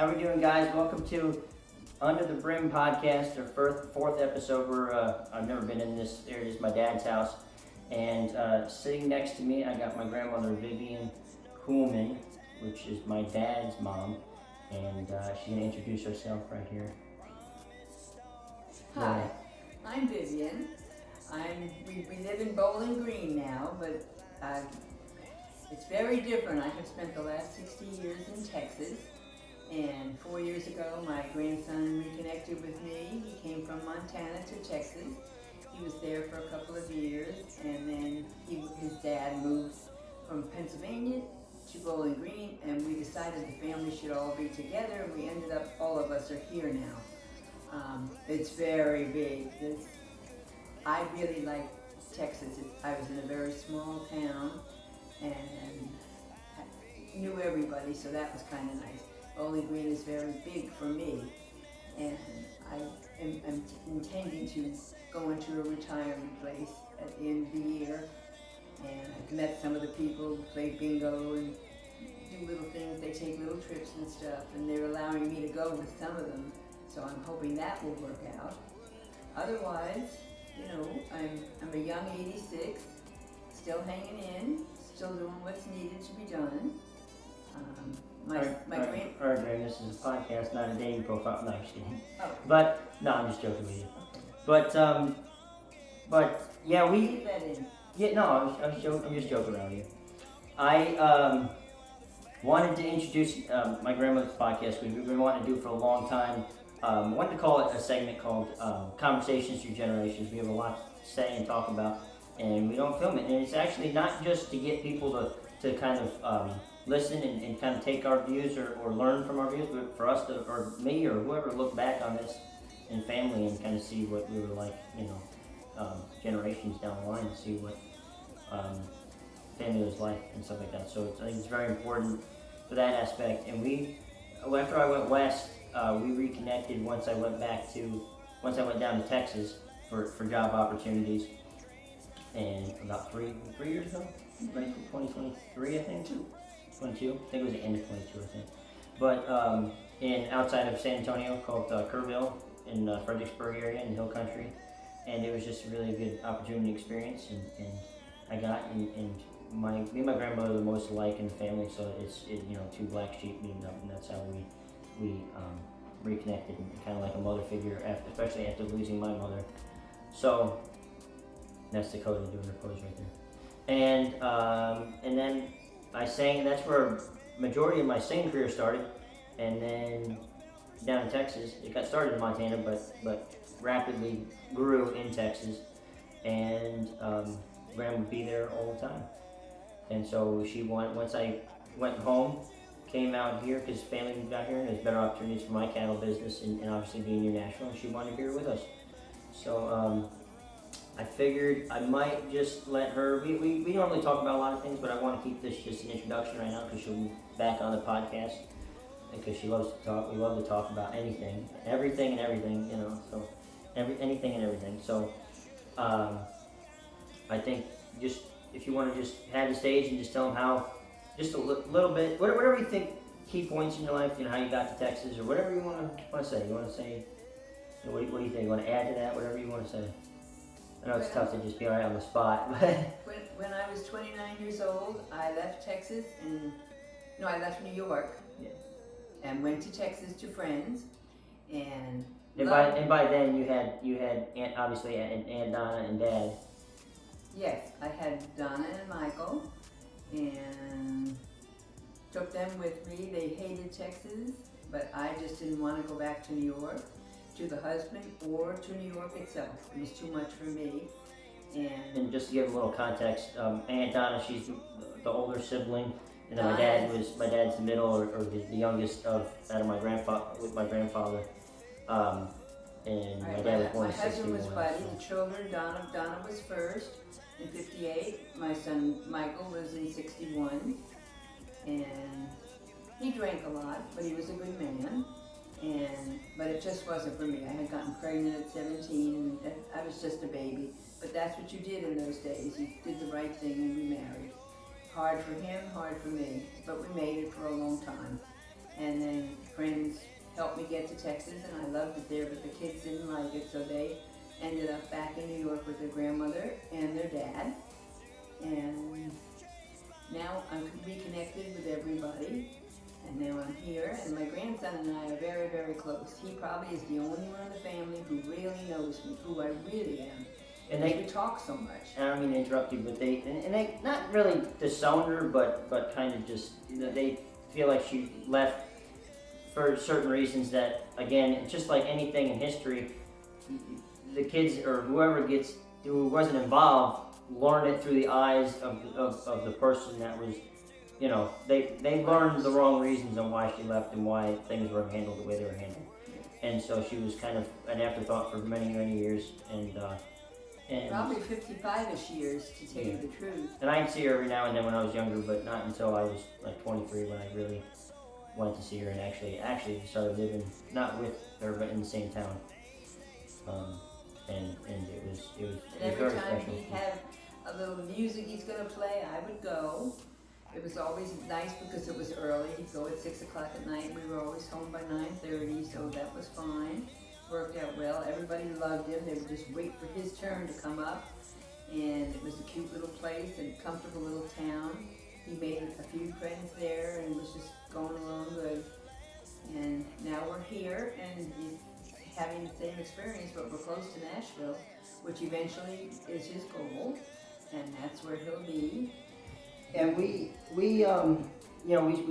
How we doing, guys? Welcome to Under the Brim podcast, our fourth episode. I've never been in this area. This is my dad's house, and sitting next to me, I got my grandmother Vivian Kuhlman, which is my dad's mom, and she's gonna introduce herself right here. Hi, I'm Vivian. We live in Bowling Green now, but it's very different. I have spent the last 60 years in Texas, and 4 years ago my grandson reconnected with me. He came from Montana to Texas. He was there for a couple of years, and then his dad moved from Pennsylvania to Bowling Green, and we decided the family should all be together, and we ended up, all of us are here now. It's very big. I really like Texas. I was in a very small town and I knew everybody, so that was kind of nice. Bowling Green is very big for me, and I am intending to go into a retirement place at the end of the year, and I've met some of the people who play bingo and do little things. They take little trips and stuff, and they're allowing me to go with some of them, so I'm hoping that will work out. Otherwise, I'm a young 86, still hanging in, still doing what's needed to be done. All right, Graham, this is a podcast, not a dating profile. No, I'm just kidding. Oh. But no, I'm just joking with you. But yeah, Keep that in. yeah, no, I'm just joking around with you. I wanted to introduce my grandmother's podcast. We've been wanting to do for a long time. I wanted to call it a segment called Conversations Through Generations. We have a lot to say and talk about, and we don't film it. And it's actually not just to get people to kind of listen and kind of take our views or learn from our views, but for us to, or me or whoever, look back on this in family and kind of see what we were like, generations down the line, and see what family was like and stuff like that. So I think it's very important for that aspect. And after I went west, we reconnected once I went down to Texas for job opportunities, and about three years ago, 2023, I think, 22. I think it was the end of 22, I think. But outside of San Antonio, called Kerrville in Fredericksburg area in the Hill Country, and it was just a really good opportunity experience, and I got me and my grandmother are the most alike in the family, so it's two black sheep meeting up, and that's how we reconnected, and kind of like a mother figure, especially after losing my mother. So that's Dakota doing her pose right there. And then I sang, and that's where majority of my singing career started. And then down in Texas, it got started in Montana, but rapidly grew in Texas. And Grandma would be there all the time. And so once I went home, came out here because family moved out here, and there's better opportunities for my cattle business, and obviously being international, and she wanted to be here with us. So I figured I might just let her. We normally talk about a lot of things, but I want to keep this just an introduction right now because she'll be back on the podcast, because she loves to talk. We love to talk about anything, everything, and everything. So anything and everything. So I think just if you want to just have the stage and just tell them how. Just a little bit, whatever you think, key points in your life, how you got to Texas, or whatever you want to say. You want to say, what do you think? You want to add to that? Whatever you want to say. I know it's tough to just be right on the spot, but. When I was 29 years old, I left Texas, I left New York, and went to Texas to friends, and by then you had obviously Aunt Donna and Dad. Yes, I had Donna and Michael, and took them with me. They hated Texas, but I just didn't want to go back to New York, to the husband, or to New York itself. It was too much for me. And just to give a little context, Aunt Donna, she's the older sibling, and then my dad's the middle, or the youngest out of my grandfather. And my dad was born in 61. My husband was Buddy. The children, Donna was first in 58. My son Michael was in 61, and he drank a lot, but he was a good man. But it just wasn't for me. I had gotten pregnant at 17, and I was just a baby. But that's what you did in those days. You did the right thing and you married. Hard for him, hard for me, but we made it for a long time. And then friends helped me get to Texas, and I loved it there, but the kids didn't like it, so they ended up back in New York with their grandmother and their dad. And now I'm reconnected with everybody, and now I'm here, and my grandson and I are very, very close. He probably is the only one in the family who really knows me, who I really am. And We talk so much. I don't mean to interrupt you, but they not really disown her, but kind of just, they feel like she left for certain reasons that, again, just like anything in history, the kids or who wasn't involved learned it through the eyes of the person that was, they learned the wrong reasons on why she left and why things were handled the way they were handled. And so she was kind of an afterthought for many, many years, and probably 55-ish years, to tell you the truth. And I'd see her every now and then when I was younger, but not until I was like 23 when I really went to see her and actually started living, not with her, but in the same town. And it was And very every time special. he had a little music he's gonna play, I would go. It was always nice because it was early. He'd go at 6 o'clock at night. We were always home by 9:30, so that was fine. Worked out well. Everybody loved him. They would just wait for his turn to come up. And it was a cute little place and comfortable little town. He made a few friends there and was just going along good. And now we're here, and he's having the same experience, but we're close to Nashville, which eventually is his goal, and that's where he'll be. And we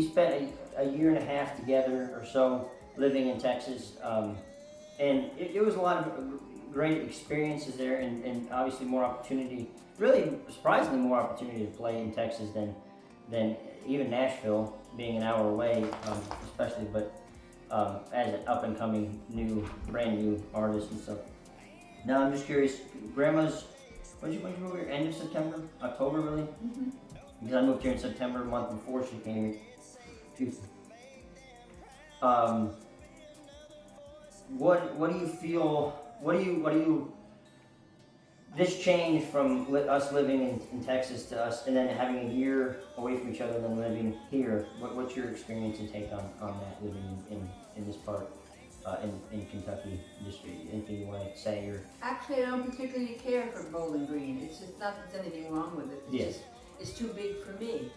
spent a year and a half together or so living in Texas, and it was a lot of great experiences there, and obviously more opportunity, really surprisingly more opportunity to play in Texas than even Nashville, being an hour away, especially, but as an up and coming brand new artist and stuff. Now I'm just curious, Grandma's, when did you move here? End of September? October, really? Mm-hmm. Because I moved here in September, a month before she came here. What do you feel? What do you? This change from us living in Texas to us, and then having a year away from each other, and then living here. What's your experience and take on that, living in this part in Kentucky? Just anything you want to say or? Actually, I don't particularly care for Bowling Green. It's just not that there's anything wrong with it. It's just, it's too big for me.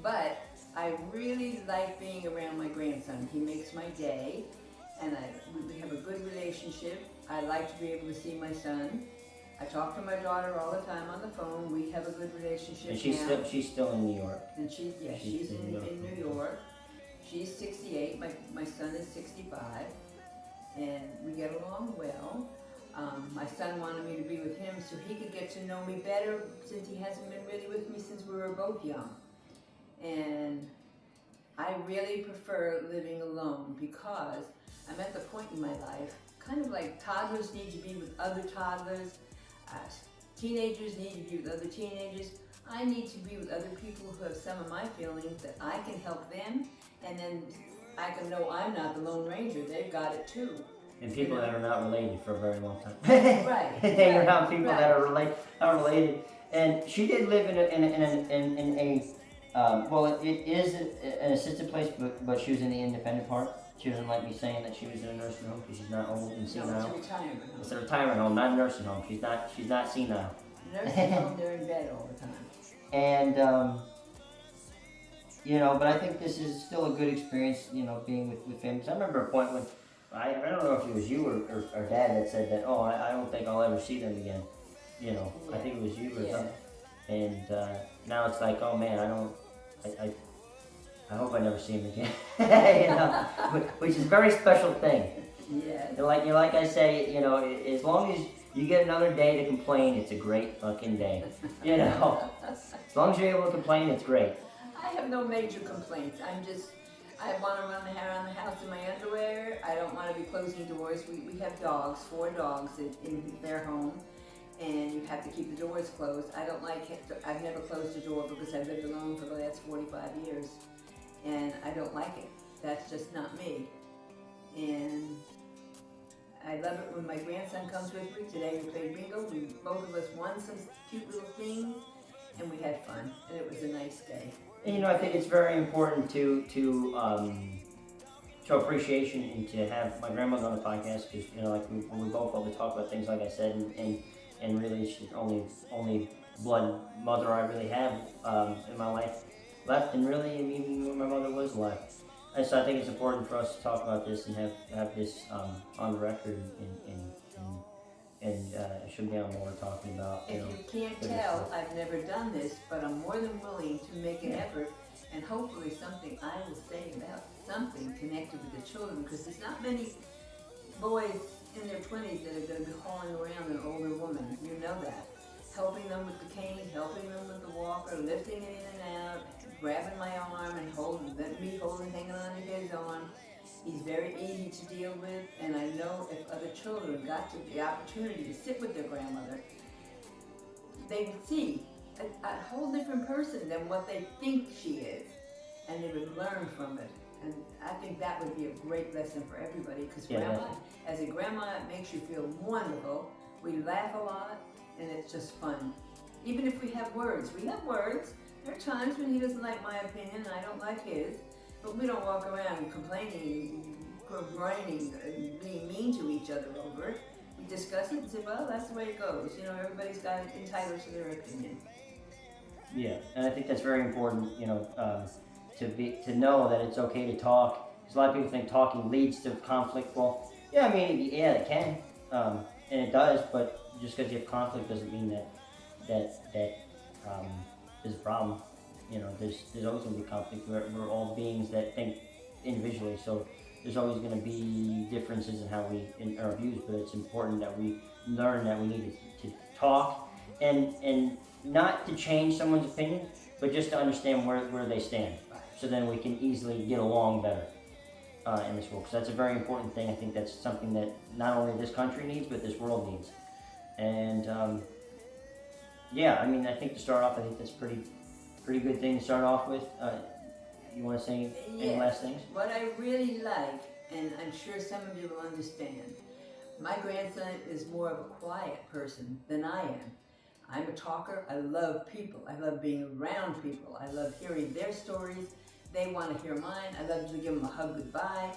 But I really like being around my grandson. He makes my day, and we have a good relationship. I like to be able to see my son. I talk to my daughter all the time on the phone. We have a good relationship And she's still in New York. And she's in New York. She's 68. My son is 65, and we get along well. My son wanted me to be with him so he could get to know me better, since he hasn't been really with me since we were both young. And I really prefer living alone because I'm at the point in my life, kind of like toddlers need to be with other toddlers, teenagers need to be with other teenagers. I need to be with other people who have some of my feelings, that I can help them, and then I can know I'm not the Lone Ranger. They've got it too. And people that are not related for a very long time. Right. Hang around people that are related. And she did live in a well, it is an assisted place, but she was in the independent part. She doesn't like me saying that she was in a nursing home because she's not old and senile. No, it's a retirement home. It's a retirement home, not a nursing home. She's not senile. Nursing home, they're in bed all the time. And but I think this is still a good experience, being with family. I remember a point when I don't know if it was you or Dad that said that. Oh, I don't think I'll ever see them again. Yeah. I think it was you or something. And now it's like, oh man, I hope I never see him again. Which is a very special thing. Yeah. Like I say, as long as you get another day to complain, it's a great fucking day. As long as you're able to complain, it's great. I have no major complaints. I want to run around the house in my underwear. I don't want to be closing doors. We have dogs, 4 dogs in their home, and you have to keep the doors closed. I don't like it. I've never closed a door because I've lived alone for the last 45 years, and I don't like it. That's just not me. And I love it when my grandson comes with me. Today we played bingo. Both of us won some cute little things, and we had fun, and it was a nice day. And I think it's very important to show appreciation and to have my grandmother on the podcast because like we both love to talk about things like I said, and really she's only blood mother I really have in my life left, and really even when my mother was alive. And so I think it's important for us to talk about this and have this on the record and show down what we're talking about. If you can't tell, I've never done this, but I'm more than willing to make an effort, and hopefully something I will say about something connected with the children, because there's not many boys in their 20s that are going to be hauling around an older woman. You know that. Helping them with the cane, helping them with the walker, lifting it in and out, grabbing my arm and hanging on to his arm. He's very easy to deal with, and I know if other children got the opportunity to sit with their grandmother, they would see a whole different person than what they think she is, and they would learn from it. And I think that would be a great lesson for everybody, because as a grandma, it makes you feel wonderful. We laugh a lot, and it's just fun. Even if we have words. There are times when he doesn't like my opinion and I don't like his, but we don't walk around complaining, grinding, and being mean to each other over it. We discuss it and say, well, that's the way it goes. Everybody's got entitled to their opinion. Yeah, and I think that's very important, to know that it's okay to talk. Because a lot of people think talking leads to conflict. Well, yeah, it can, and it does, but just because you have conflict doesn't mean that there's a problem. There's always going to be conflict. We're all beings that think individually, so there's always going to be differences in our views. But it's important that we learn that we need to talk and not to change someone's opinion, but just to understand where they stand, so then we can easily get along better in this world. Because that's a very important thing. I think that's something that not only this country needs, but this world needs. And I think to start off, I think that's pretty good thing to start off with. You want to say any last things? What I really like, and I'm sure some of you will understand, my grandson is more of a quiet person than I am. I'm a talker. I love people. I love being around people. I love hearing their stories. They want to hear mine. I love to give them a hug goodbye.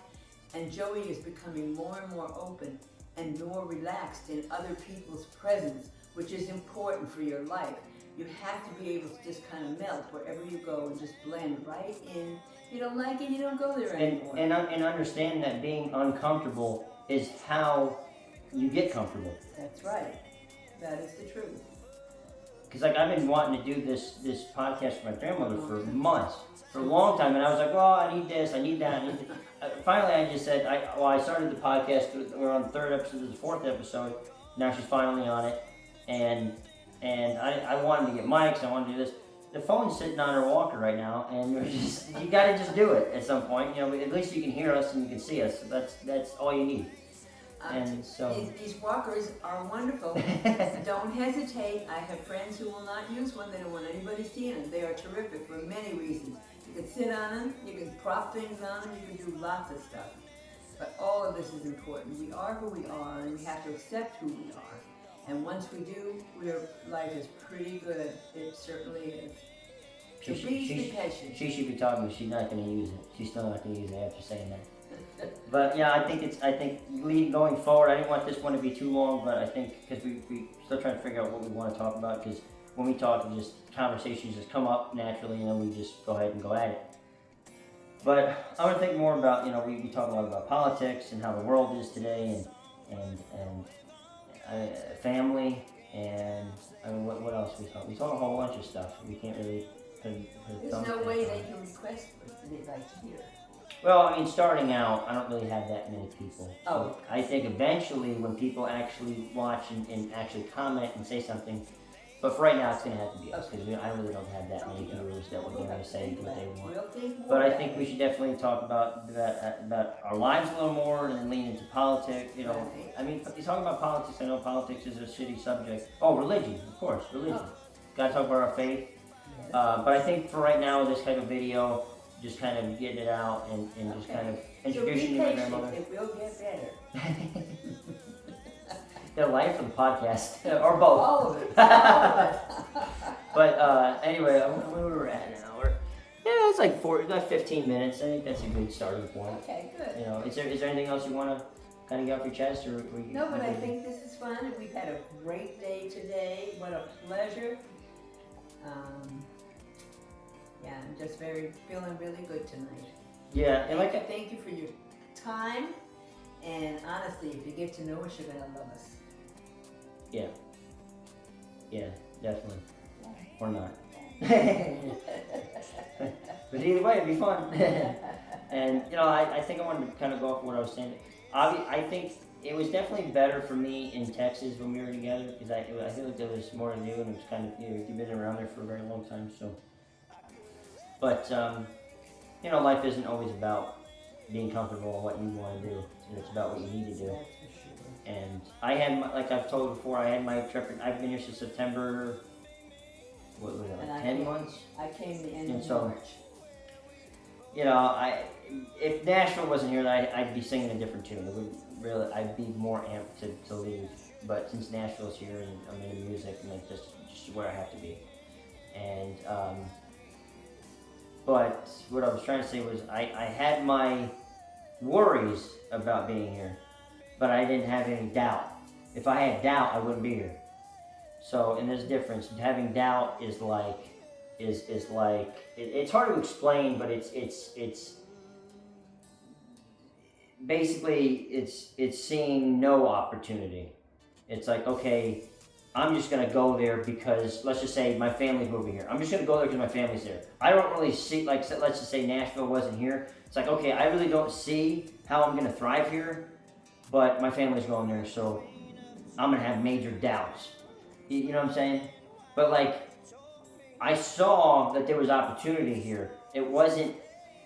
And Joey is becoming more and more open and more relaxed in other people's presence, which is important for your life. You have to be able to just kind of melt wherever you go and just blend right in. You don't like it, you don't go there anymore. And understand that being uncomfortable is how you get comfortable. That's right. That is the truth. Because I've been wanting to do this podcast for my grandmother for months, for a long time, and I was like, well, I need this, I need that, I need this. Finally, I just said, I started the podcast. We're on the 3rd episode, this is the 4th episode. Now she's finally on it, and I wanted to get mics. I wanted to do this. The phone's sitting on her walker right now, and you got to just do it at some point. At least you can hear us and you can see us. So that's all you need. And so these walkers are wonderful. Don't hesitate. I have friends who will not use one. They don't want anybody seeing them. They are terrific for many reasons. You can sit on them, you can prop things on them, you can do lots of stuff. But all of this is important. We are who we are, and we have to accept who we are. And once we do, life is pretty good. It certainly is. So please be patient. She should be talking, but she's not going to use it. She's still not going to use it after saying that. But yeah, I think going forward, I didn't want this one to be too long, but I think because we still trying to figure out what we want to talk about, because when we talk, conversations just come up naturally, and then we just go ahead and go at it. But I want to think more about, we talk a lot about politics and how the world is today, and family, and what else we talk? We talk a whole bunch of stuff. We can't really There's no way they can request what they'd like to hear. Well, starting out, I don't really have that many people. So Oh. I think eventually when people actually watch and actually comment and say something, but for right now it's going to have to be us, because I really don't have that many viewers that would say what they want. But I think we should definitely talk about our lives a little more, and then lean into politics. You talk about politics. I know politics is a shitty subject. Oh, religion, of course, religion. Got to talk about our faith. Yes. But I think for right now, this kind of video, just kind of getting it out and just kind of introducing you to my grandmother. It will get better. The life of the podcast, or both. All of it. All of it. But anyway, where we're at now, Yeah, it's like 15 minutes. I think that's a good starting point. Okay, good. You know, is there anything else you want to kind of get off your chest, or No, but I think this is fun, and we've had a great day today. What a pleasure. Yeah, I'm just feeling really good tonight. Yeah, and Thank you for your time. And honestly, if you get to know us, you're gonna love us. yeah, definitely, or not. But either way, it'd be fun. And you know, I think I wanted to kind of go off what I was saying. I think it was definitely better for me in Texas when we were together because I feel like there was more to do, and it was kind of you've been around there for a very long time, so. But you know, life isn't always about being comfortable in what you want to do. It's about what you need to do. That's for sure. And I had, like I've told before, I had my trip. I've been here since September. What was it? Like 10 months. I came the end And of so, March. You know, if Nashville wasn't here, I'd be singing a different tune. It would really, I'd be more amped to leave. But since Nashville's here and I'm into music, and it's just where I have to be. And but what I was trying to say was I had my worries about being here, but I didn't have any doubt. If I had doubt, I wouldn't be here. So, and there's a difference. Having doubt is like, it's hard to explain, but it's basically it's seeing no opportunity. It's like, okay, I'm just gonna go there because let's just say my family's moving here. I'm just gonna go there because my family's there. I don't really see, like, let's just say Nashville wasn't here. It's like, okay, I really don't see how I'm gonna thrive here, but my family's going there, so I'm gonna have major doubts. You know what I'm saying? But like, I saw that there was opportunity here. It wasn't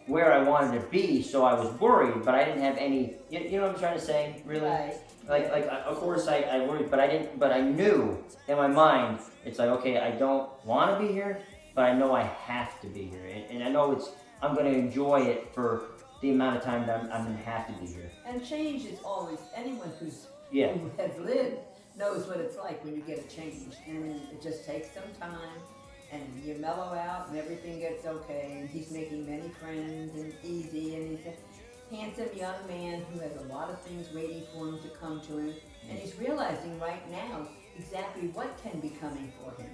where I wanted to be, so I was worried, but I didn't have any. You know what I'm trying to say? Really? Right. Like of course I worried, but I didn't. But I knew in my mind, it's like, okay, I don't want to be here, but I know I have to be here, and I know I'm going to enjoy it for the amount of time that I'm going to have to be here. And change is always, anyone who Yeah. has lived knows what it's like when you get a change, and it just takes some time, and you mellow out, and everything gets okay. And he's making many friends, and easy, and he's a handsome young man who has a lot of things waiting for him to come to him, and he's realizing right now exactly what can be coming for him,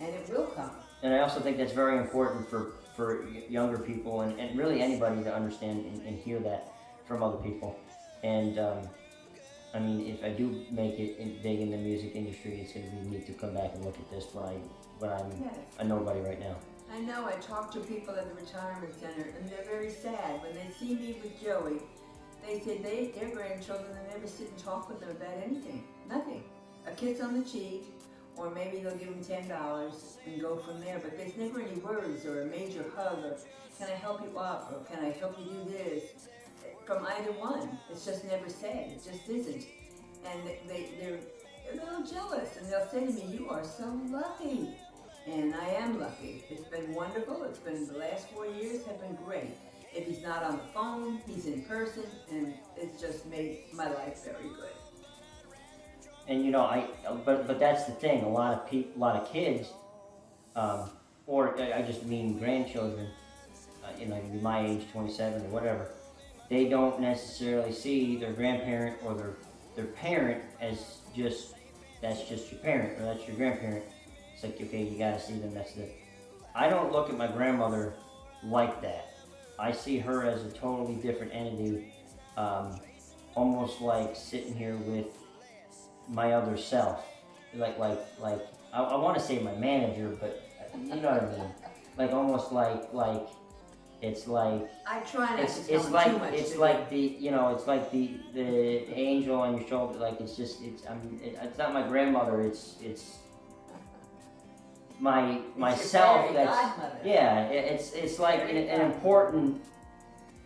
and it will come. And I also think that's very important for younger people and really anybody to understand and hear that from other people. And I mean, if I do make it big in the music industry, it's going to be neat to come back and look at this when I'm Yes. a nobody right now. I know, I talk to people at the retirement center, and they're very sad. When they see me with Joey, they say their grandchildren, they never sit and talk with them about anything. Nothing. A kiss on the cheek, or maybe they'll give them $10 and go from there, but there's never any words or a major hug, or can I help you up, or can I help you do this? From either one. It's just never said. It just isn't. And they're a little jealous, and they'll say to me, "You are so lucky." And I am lucky. It's been wonderful. It's been, the last 4 years have been great. If he's not on the phone, he's in person, and it's just made my life very good. And you know, but that's the thing. A lot of kids, or I just mean grandchildren, you know, my age, 27 or whatever, they don't necessarily see their grandparent or their parent as that's just your parent or that's your grandparent. It's like, okay, you gotta see them, that's it. I don't look at my grandmother like that. I see her as a totally different entity, almost like sitting here with my other self. Like I want to say my manager, but you know what I mean. Like almost like it's like I try not to tell it's him like too much. it's like the you know it's like the angel on your shoulder. Like it's just it's not my grandmother. It's myself. Fairy That's godmother. yeah. It's like an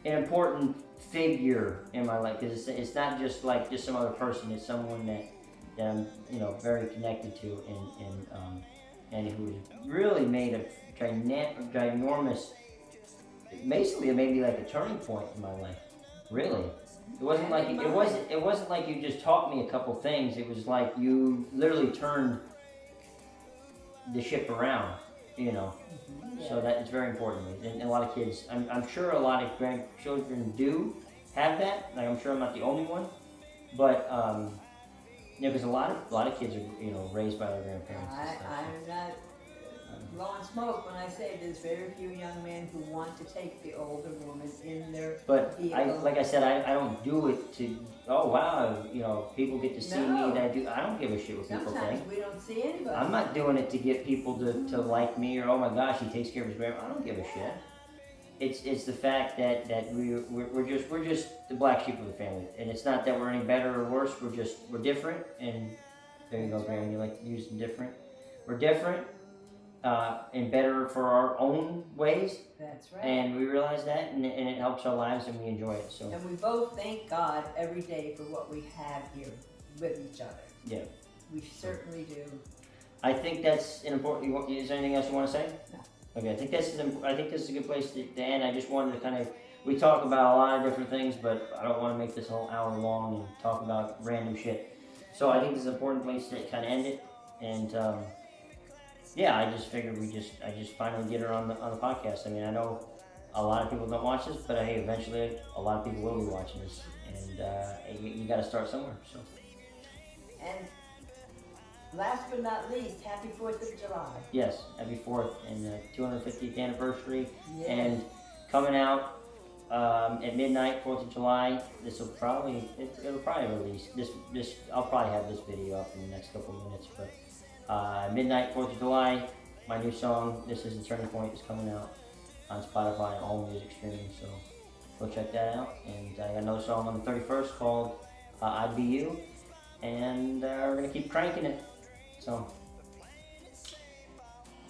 important figure in my life because it's not just like just some other person. It's someone that I'm very connected to and who really made a ginormous. Basically, it made me like a turning point in my life. Really, it wasn't like it wasn't like you just taught me a couple things. It was like you literally turned the ship around. You know, Yes. So that is very important to me. And a lot of kids, I'm sure a lot of grandchildren do have that. Like I'm sure I'm not the only one, but because a lot of kids are raised by their grandparents. And stuff, I'm not blowing smoke when I say there's very few young men who want to take the older woman in their But vehicle. like I said, I don't do it to. Oh wow, people get to see me. That I don't give a shit what people Sometimes think. we don't see anybody. I'm not doing it to get people to like me or oh my gosh, he takes care of his grandma. I don't give a shit. It's the fact that we're just the black sheep of the family, and it's not that we're any better or worse. We're different, and there you go, Graham. You like to use different. We're different, and better for our own ways. That's right. And we realize that, and it helps our lives, and we enjoy it. So. And we both thank God every day for what we have here with each other. Yeah. We certainly do. I think that's an important. Is there anything else you want to say? No. Okay, I think this is a good place to end. I just wanted to kind of, we talk about a lot of different things, but I don't want to make this whole hour long and talk about random shit. So I think this is an important place to kind of end it. And yeah, I just figured I just finally get her on the podcast. I mean, I know a lot of people don't watch this, but hey, eventually a lot of people will be watching this, and you got to start somewhere. So. And last but not least, happy 4th of July. Yes, happy 4th and 250th anniversary. Yes. And coming out at midnight, 4th of July. It'll probably release. I'll probably have this video up in the next couple of minutes. But midnight, 4th of July, my new song, This Is the Turning Point, is coming out on Spotify and all music streaming. So go check that out. And I got another song on the 31st called I'd Be You. And we're going to keep cranking it. So,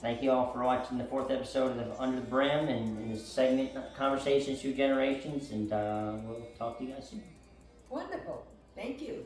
thank you all for watching the 4th episode of Under the Brim and this segment, Conversations Through Generations, and we'll talk to you guys soon. Wonderful. Thank you.